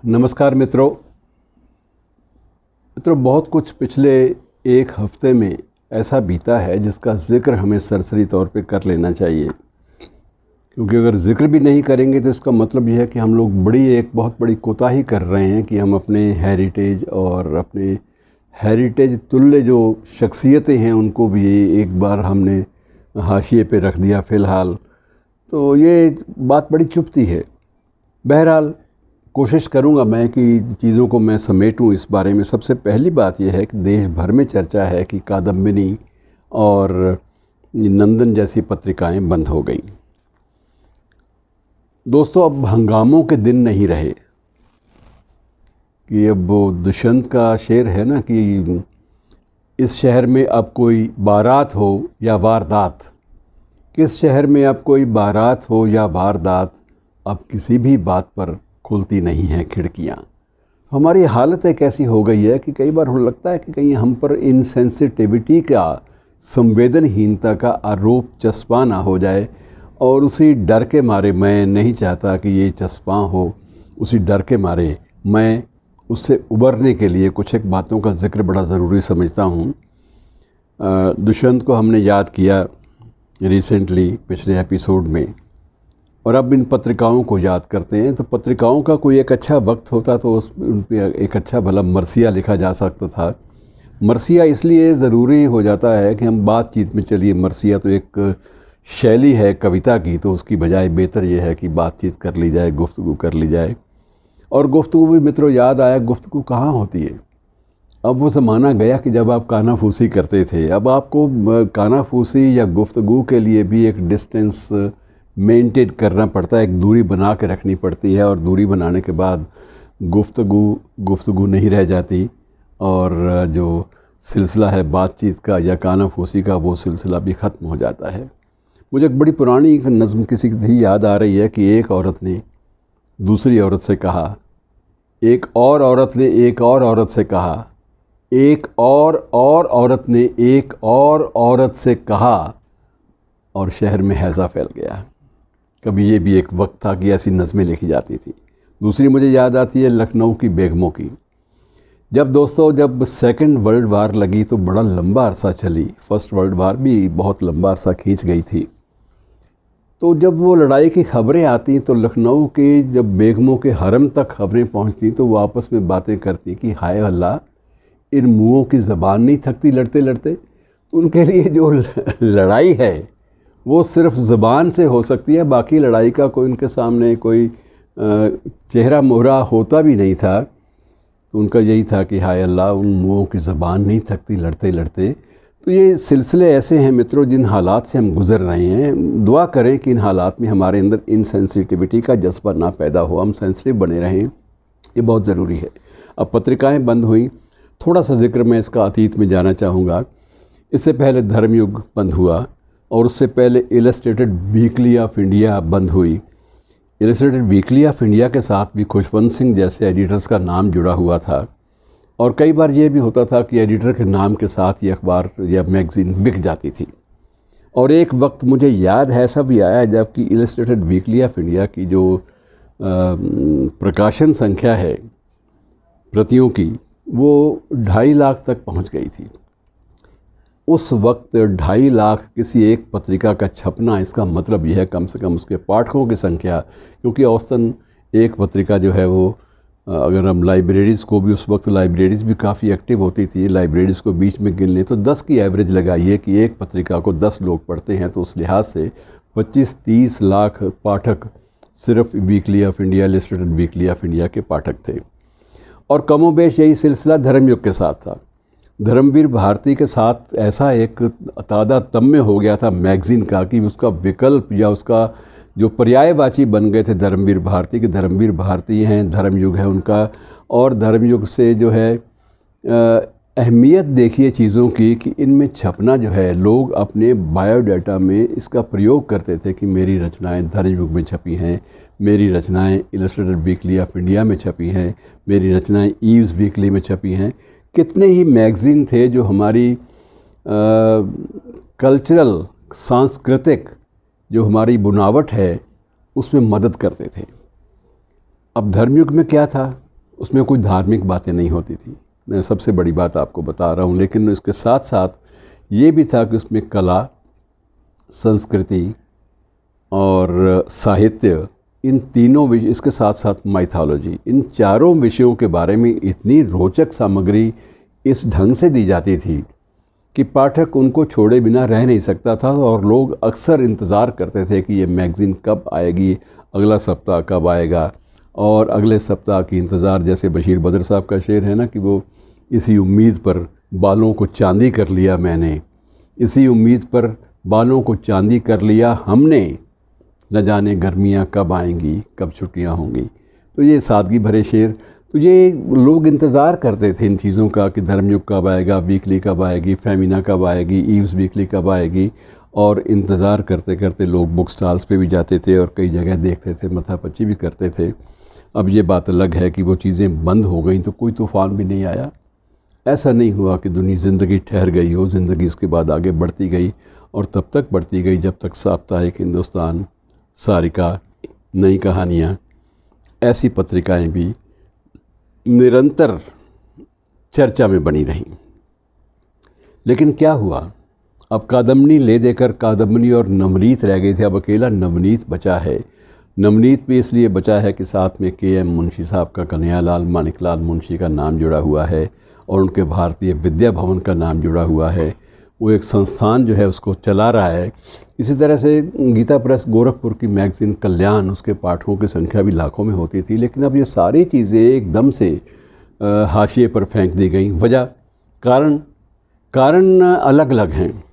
नमस्कार मित्रों, बहुत कुछ पिछले एक हफ्ते में ऐसा बीता है जिसका ज़िक्र हमें सरसरी तौर पे कर लेना चाहिए, क्योंकि अगर ज़िक्र भी नहीं करेंगे तो इसका मतलब यह है कि हम लोग एक बहुत बड़ी कोताही कर रहे हैं कि हम अपने हेरिटेज और अपने हेरिटेज तुल्य जो शख्सियतें हैं उनको भी एक बार हमने हाशिए पे रख दिया फ़िलहाल। तो ये बात बड़ी चुभती है। बहरहाल कोशिश करूंगा मैं कि चीज़ों को मैं समेटूं इस बारे में। सबसे पहली बात यह है कि देश भर में चर्चा है कि कादम्बिनी और नंदन जैसी पत्रिकाएं बंद हो गई। दोस्तों, अब हंगामों के दिन नहीं रहे कि अब वो दुष्यंत का शेर है ना कि इस शहर में अब कोई बारात हो या वारदात, किस शहर में अब कोई बारात हो या वारदात, अब किसी भी बात पर खुलती नहीं हैं खिड़कियाँ। हमारी हालत एक ऐसी हो गई है कि कई बार लगता है कि कहीं हम पर इनसेंसिटिविटी का, संवेदनहीनता का आरोप चस्पा ना हो जाए, और उसी डर के मारे, मैं नहीं चाहता कि ये चस्पा हो, उसी डर के मारे मैं उससे उबरने के लिए कुछ एक बातों का जिक्र बड़ा ज़रूरी समझता हूँ। दुष्यंत को हमने याद किया रिसेंटली पिछले एपिसोड में, और अब इन पत्रिकाओं को याद करते हैं। तो पत्रिकाओं का कोई एक अच्छा वक्त होता तो उन पर एक अच्छा भला मरसिया लिखा जा सकता था। मरसिया इसलिए ज़रूरी हो जाता है कि हम बातचीत में, चलिए मरसिया तो एक शैली है कविता की, तो उसकी बजाय बेहतर ये है कि बातचीत कर ली जाए, गुफ्तगू कर ली जाए। और गुफ्तगू भी मित्रों याद आया, गुफ्तगू कहाँ होती है। अब वो ज़माना गया कि जब आप कानाफूसी करते थे। अब आपको कानाफूसी या गुफ्तगू के लिए भी एक डिस्टेंस मेंटेन करना पड़ता है, एक दूरी बना के रखनी पड़ती है, और दूरी बनाने के बाद गुफ्तगू नहीं रह जाती, और जो सिलसिला है बातचीत का या कानाफूसी का, वो सिलसिला भी ख़त्म हो जाता है। मुझे एक बड़ी पुरानी एक नज़्म किसी की याद आ रही है कि एक औरत ने दूसरी औरत से कहा, एक और औरत ने एक और औरत से कहा, एक और औरत ने एक और औरत से कहा, और शहर में हैज़ा फैल गया। कभी ये भी एक वक्त था कि ऐसी नज़में लिखी जाती थी। दूसरी मुझे याद आती है लखनऊ की बेगमों की। जब सेकंड वर्ल्ड वार लगी तो बड़ा लंबा अरसा चली। फर्स्ट वर्ल्ड वार भी बहुत लंबा अरसा खींच गई थी। तो जब वो लड़ाई की खबरें आती तो लखनऊ के जब बेगमों के हरम तक खबरें पहुंचती तो वो आपस में बातें करती कि हाय अल्लाह, इन मुँहों की ज़बान नहीं थकती लड़ते लड़ते। तो उनके लिए जो लड़ाई है वो सिर्फ ज़बान से हो सकती है, बाकी लड़ाई का कोई उनके सामने कोई चेहरा मोहरा होता भी नहीं था। तो उनका यही था कि हाय अल्लाह, उन मुँहों की ज़बान नहीं थकती लड़ते लड़ते। तो ये सिलसिले ऐसे हैं मित्रों जिन हालात से हम गुज़र रहे हैं। दुआ करें कि इन हालात में हमारे अंदर इनसेंसिटिविटी का जज्बा ना पैदा हो, हम सेंसिटिव बने रहें, ये बहुत ज़रूरी है। अब पत्रिकाएँ बंद हुई, थोड़ा सा जिक्र मैं इसका अतीत में जाना चाहूँगा। इससे पहले धर्मयुग बंद हुआ, और उससे पहले इलस्ट्रेटेड वीकली ऑफ इंडिया बंद हुई। इलस्ट्रेटेड वीकली ऑफ इंडिया के साथ भी खुशवंत सिंह जैसे एडिटर्स का नाम जुड़ा हुआ था, और कई बार ये भी होता था कि एडिटर के नाम के साथ ये अखबार या मैगज़ीन बिक जाती थी। और एक वक्त मुझे याद है, ऐसा भी आया जबकि इलस्ट्रेटेड वीकली ऑफ इंडिया की जो प्रकाशन संख्या है प्रतियों की, वो 2.5 लाख तक पहुंच गई थी। उस वक्त 2.5 लाख किसी एक पत्रिका का छपना, इसका मतलब यह है कम से कम उसके पाठकों की संख्या, क्योंकि औसतन एक पत्रिका जो है वो, अगर हम लाइब्रेरीज़ को भी, उस वक्त लाइब्रेरीज़ भी काफ़ी एक्टिव होती थी, लाइब्रेरीज़ को बीच में गिन लें तो 10 की एवरेज लगाइए कि एक पत्रिका को 10 लोग पढ़ते हैं, तो उस लिहाज से 25-30 लाख पाठक सिर्फ weekly off India, illustrated weekly off India के पाठक थे। और कमोबेश यही सिलसिला धर्मयुग के साथ था। धर्मवीर भारती के साथ ऐसा एक तादातम्य हो गया था मैगज़ीन का कि उसका विकल्प या उसका जो पर्यायवाची बन गए थे धर्मवीर भारती के। धर्मवीर भारती हैं, धर्मयुग है उनका, और धर्मयुग से जो है अहमियत देखिए चीज़ों की कि इनमें छपना जो है, लोग अपने बायोडाटा में इसका प्रयोग करते थे कि मेरी रचनाएं धर्मयुग में छपी हैं, मेरी रचनाएं इलस्ट्रेटेड वीकली ऑफ इंडिया में छपी हैं, मेरी रचनाएं ईव्स वीकली में छपी हैं। कितने ही मैगज़ीन थे जो हमारी कल्चरल, सांस्कृतिक जो हमारी बुनावट है उसमें मदद करते थे। अब धर्मयुग में क्या था उसमें कोई धार्मिक बातें नहीं होती थी, मैं सबसे बड़ी बात आपको बता रहा हूँ। लेकिन इसके साथ साथ ये भी था कि उसमें कला, संस्कृति और साहित्य, इन तीनों विषय, इसके साथ साथ माइथोलॉजी, इन चारों विषयों के बारे में इतनी रोचक सामग्री इस ढंग से दी जाती थी कि पाठक उनको छोड़े बिना रह नहीं सकता था। और लोग अक्सर इंतज़ार करते थे कि ये मैगज़ीन कब आएगी, अगला सप्ताह कब आएगा। और अगले सप्ताह की इंतज़ार, जैसे बशीर बद्र साहब का शेर है ना कि वो इसी उम्मीद पर बालों को चांदी कर लिया मैंने, इसी उम्मीद पर बालों को चांदी कर लिया हमने, न जाने गर्मियाँ कब आएंगी, कब छुट्टियाँ होंगी। तो ये सादगी भरे शेर, तो ये लोग इंतज़ार करते थे इन चीज़ों का कि धर्मयुग कब आएगा, वीकली कब आएगी, फेमिना कब आएगी, ईव्स वीकली कब आएगी। और इंतज़ार करते करते लोग बुक स्टॉल्स पे भी जाते थे और कई जगह देखते थे, मथापच्ची भी करते थे। अब ये बात अलग है कि वो चीज़ें बंद हो गई तो कोई तूफ़ान भी नहीं आया। ऐसा नहीं हुआ कि दुनिया ज़िंदगी ठहर गई हो, ज़िंदगी उसके बाद आगे बढ़ती गई और तब तक बढ़ती गई जब तक साप्ताहिक हिंदुस्तान, सारिका, नई कहानियाँ, ऐसी पत्रिकाएं भी निरंतर चर्चा में बनी रहीं। लेकिन क्या हुआ, अब कादम्बनी ले देकर कादम्बनी और नवनीत रह गए थे, अब अकेला नवनीत बचा है। नवनीत भी इसलिए बचा है कि साथ में के.एम. मुंशी साहब का, कन्हैयालाल मानिकलाल मुंशी का नाम जुड़ा हुआ है और उनके भारतीय विद्या भवन का नाम जुड़ा हुआ है। वो एक संस्थान जो है उसको चला रहा है। इसी तरह से गीता प्रेस गोरखपुर की मैगज़ीन कल्याण, उसके पाठकों की संख्या भी लाखों में होती थी। लेकिन अब ये सारी चीज़ें एकदम से हाशिए पर फेंक दी गई। वजह, कारण अलग अलग हैं।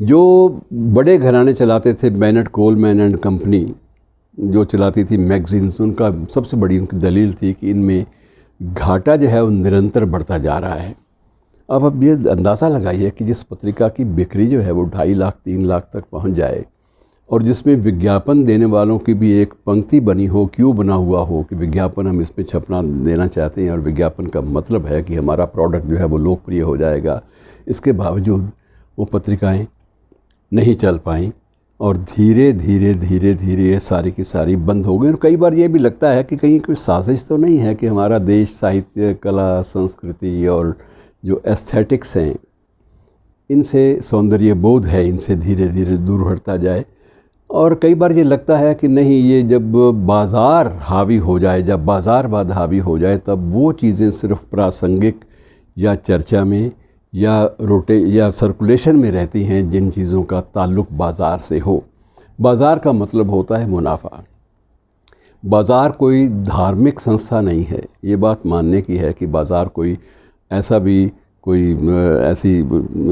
जो बड़े घराने चलाते थे, बेनेट कोलमैन एंड कंपनी जो चलाती थी मैगज़ीन्स, उनका सबसे बड़ी उनकी दलील थी कि इनमें घाटा जो है वो निरंतर बढ़ता जा रहा है। अब ये अंदाज़ा लगाइए कि जिस पत्रिका की बिक्री जो है वो 2.5 लाख 3 लाख तक पहुंच जाए और जिसमें विज्ञापन देने वालों की भी एक पंक्ति बनी हो, क्यों बना हुआ हो कि विज्ञापन हम इसमें छपना देना चाहते हैं और विज्ञापन का मतलब है कि हमारा प्रोडक्ट जो है वो लोकप्रिय हो जाएगा। इसके बावजूद वो पत्रिकाएं नहीं चल पाईं और धीरे धीरे ये सारी की सारी बंद हो गई। और कई बार ये भी लगता है कि कहीं कोई साजिश तो नहीं है कि हमारा देश साहित्य, कला, संस्कृति और जो एस्थेटिक्स हैं, इनसे सौंदर्य बोध है, इनसे धीरे धीरे दूर हटता जाए। और कई बार ये लगता है कि नहीं, ये जब बाज़ार हावी हो जाए, जब बाज़ारवाद हावी हो जाए, तब वो चीज़ें सिर्फ प्रासंगिक या चर्चा में या सर्कुलेशन में रहती हैं जिन चीज़ों का ताल्लुक़ बाज़ार से हो। बाज़ार का मतलब होता है मुनाफा। बाज़ार कोई धार्मिक संस्था नहीं है। ये बात मानने की है कि बाज़ार कोई ऐसी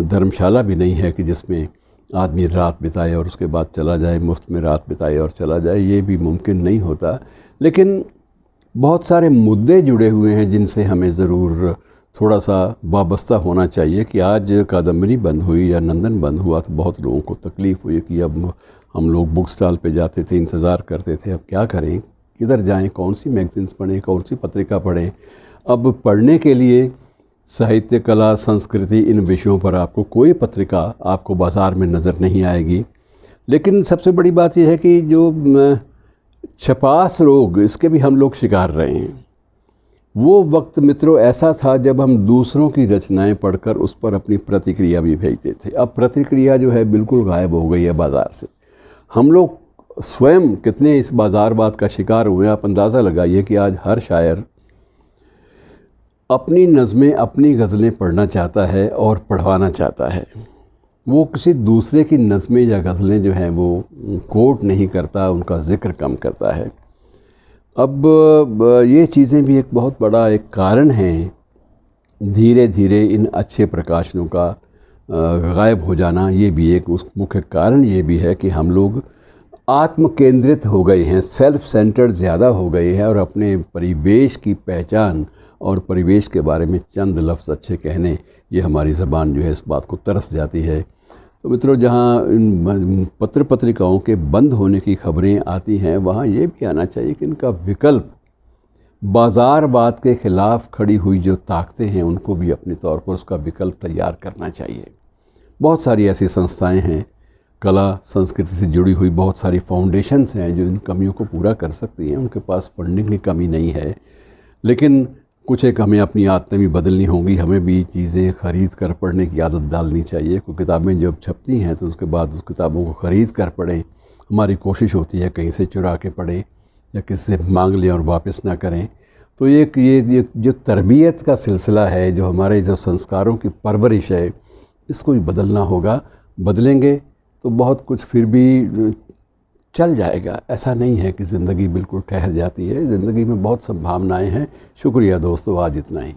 धर्मशाला भी नहीं है कि जिसमें आदमी रात बिताए और उसके बाद चला जाए, मुफ्त में रात बिताए और चला जाए। ये भी मुमकिन नहीं होता। लेकिन बहुत सारे मुद्दे जुड़े हुए हैं जिनसे हमें ज़रूर थोड़ा सा वाबस्ता होना चाहिए कि आज कादम्बनी बंद हुई या नंदन बंद हुआ तो बहुत लोगों को तकलीफ़ हुई कि अब हम लोग बुक स्टॉल पे जाते थे, इंतज़ार करते थे, अब क्या करें, किधर जाएं, कौन सी मैगज़ीन्स पढ़ें, कौन सी पत्रिका पढ़ें। अब पढ़ने के लिए साहित्य, कला, संस्कृति, इन विषयों पर आपको कोई पत्रिका आपको बाज़ार में नज़र नहीं आएगी। लेकिन सबसे बड़ी बात यह है कि जो छपास रोग, इसके भी हम लोग शिकार रहे हैं। वो वक्त मित्रों ऐसा था जब हम दूसरों की रचनाएं पढ़कर उस पर अपनी प्रतिक्रिया भी भेजते थे। अब प्रतिक्रिया जो है बिल्कुल गायब हो गई है बाज़ार से। हम लोग स्वयं कितने इस बाज़ारवाद का शिकार हुए। आप अंदाज़ा लगाइए कि आज हर शायर अपनी नज़में, अपनी गज़लें पढ़ना चाहता है और पढ़वाना चाहता है। वो किसी दूसरे की नज़में या गज़लें जो हैं वो कोट नहीं करता, उनका ज़िक्र कम करता है। अब ये चीज़ें भी एक बहुत बड़ा एक कारण हैं धीरे धीरे इन अच्छे प्रकाशनों का गायब हो जाना। ये भी एक उस मुख्य कारण ये भी है कि हम लोग आत्म केंद्रित हो गए हैं, सेल्फ सेंटर्ड ज़्यादा हो गए हैं और अपने परिवेश की पहचान और परिवेश के बारे में चंद लफ्ज़ अच्छे कहने, ये हमारी ज़बान जो है इस बात को तरस जाती है। तो मित्रों, जहाँ इन पत्र पत्रिकाओं के बंद होने की खबरें आती हैं, वहाँ ये भी आना चाहिए कि इनका विकल्प बाज़ारवाद के ख़िलाफ़ खड़ी हुई जो ताकतें हैं, उनको भी अपने तौर पर उसका विकल्प तैयार करना चाहिए। बहुत सारी ऐसी संस्थाएं हैं, कला संस्कृति से जुड़ी हुई बहुत सारी फाउंडेशंस हैं जो इन कमियों को पूरा कर सकती हैं। उनके पास फंडिंग की कमी नहीं है, लेकिन कुछ एक हमें अपनी आदतें भी बदलनी होंगी, हमें भी चीज़ें ख़रीद कर पढ़ने की आदत डालनी चाहिए। कोई किताबें जब छपती हैं तो उसके बाद उस किताबों को ख़रीद कर पढ़ें। हमारी कोशिश होती है कहीं से चुरा के पढ़ें या किसी से मांग लें और वापस ना करें। तो ये जो तरबियत का सिलसिला है, जो हमारे जो संस्कारों की परवरिश है, इसको भी बदलना होगा। बदलेंगे तो बहुत कुछ फिर भी चल जाएगा। ऐसा नहीं है कि ज़िंदगी बिल्कुल ठहर जाती है, ज़िंदगी में बहुत संभावनाएं हैं। शुक्रिया दोस्तों, आज इतना ही।